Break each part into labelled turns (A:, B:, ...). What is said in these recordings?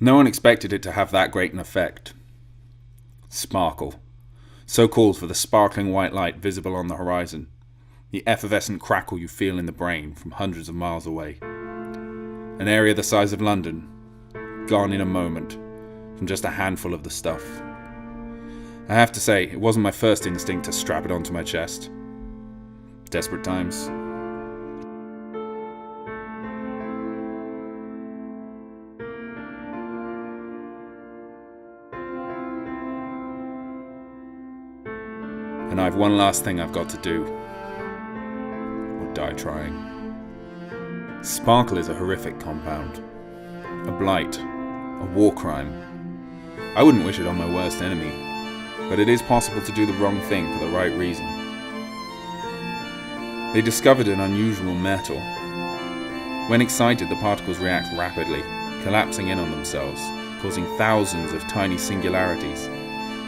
A: No one expected it to have that great an effect. Sparkle. So called for the sparkling white light visible on the horizon, the effervescent crackle you feel in the brain from hundreds of miles away. An area the size of London, gone in a moment, from just a handful of the stuff. I have to say, it wasn't my first instinct to strap it onto my chest. Desperate times. And I've one last thing I've got to do. Or die trying. Sparkle is a horrific compound. A blight. A war crime. I wouldn't wish it on my worst enemy, but it is possible to do the wrong thing for the right reason. They discovered an unusual metal. When excited, the particles react rapidly, collapsing in on themselves, causing thousands of tiny singularities,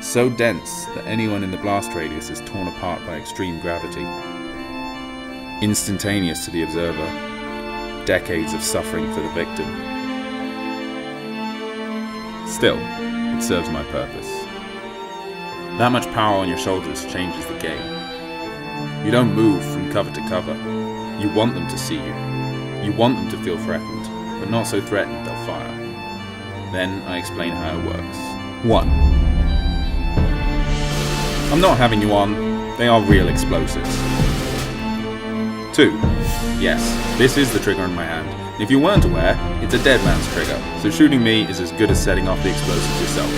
A: so dense that anyone in the blast radius is torn apart by extreme gravity. Instantaneous to the observer, decades of suffering for the victim. Still, it serves my purpose. That much power on your shoulders changes the game. You don't move from cover to cover. You want them to see you. You want them to feel threatened, but not so threatened they'll fire. Then I explain how it works. 1. I'm not having you on. They are real explosives. 2. Yes, this is the trigger in my hand. If you weren't aware, it's a dead man's trigger, so shooting me is as good as setting off the explosives yourself.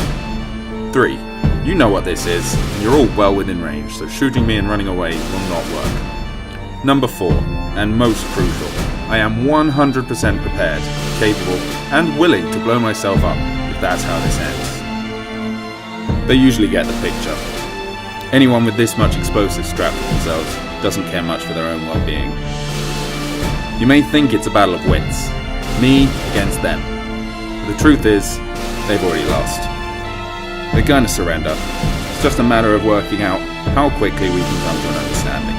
A: 3. You know what this is, and you're all well within range, so shooting me and running away will not work. Number 4, and most crucial, I am 100% prepared, capable, and willing to blow myself up if that's how this ends. They usually get the picture. Anyone with this much explosive strapped to themselves doesn't care much for their own well-being. You may think it's a battle of wits, me against them. But the truth is, they've already lost. They're going to surrender. It's just a matter of working out how quickly we can come to an understanding.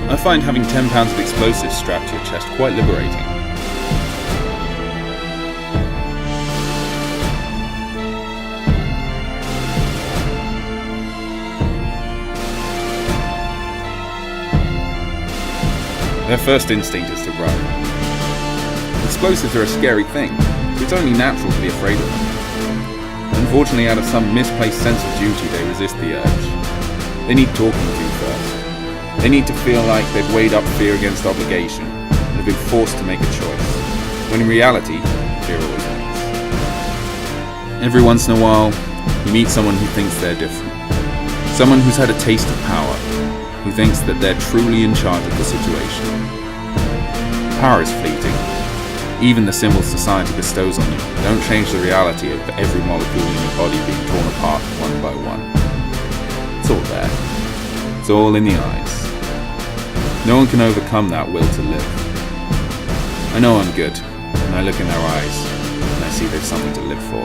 A: I find having 10 pounds of explosives strapped to your chest quite liberating. Their first instinct is to run. Explosives are a scary thing, so it's only natural to be afraid of them. Unfortunately, out of some misplaced sense of duty, they resist the urge. They need talking to first. They need to feel like they've weighed up fear against obligation, and have been forced to make a choice, when in reality, fear always wins. Every once in a while, you meet someone who thinks they're different. Someone who's had a taste of power, who thinks that they're truly in charge of the situation. Power is fleeting. Even the symbols society bestows on you don't change the reality of every molecule in your body being torn apart one by one. It's all there. It's all in the eyes. No one can overcome that will to live. I know I'm good, and I look in their eyes, and I see there's something to live for.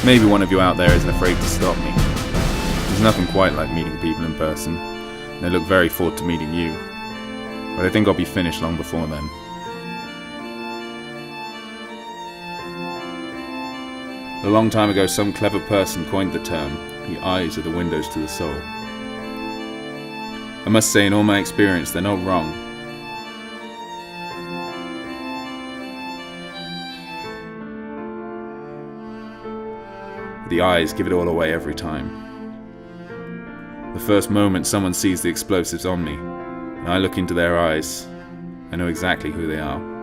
A: Maybe one of you out there isn't afraid to stop me. There's nothing quite like meeting people in person, and I look very forward to meeting you. But I think I'll be finished long before then. A long time ago, some clever person coined the term, the eyes are the windows to the soul. I must say, in all my experience, they're not wrong. The eyes give it all away every time. The first moment someone sees the explosives on me, and I look into their eyes, I know exactly who they are.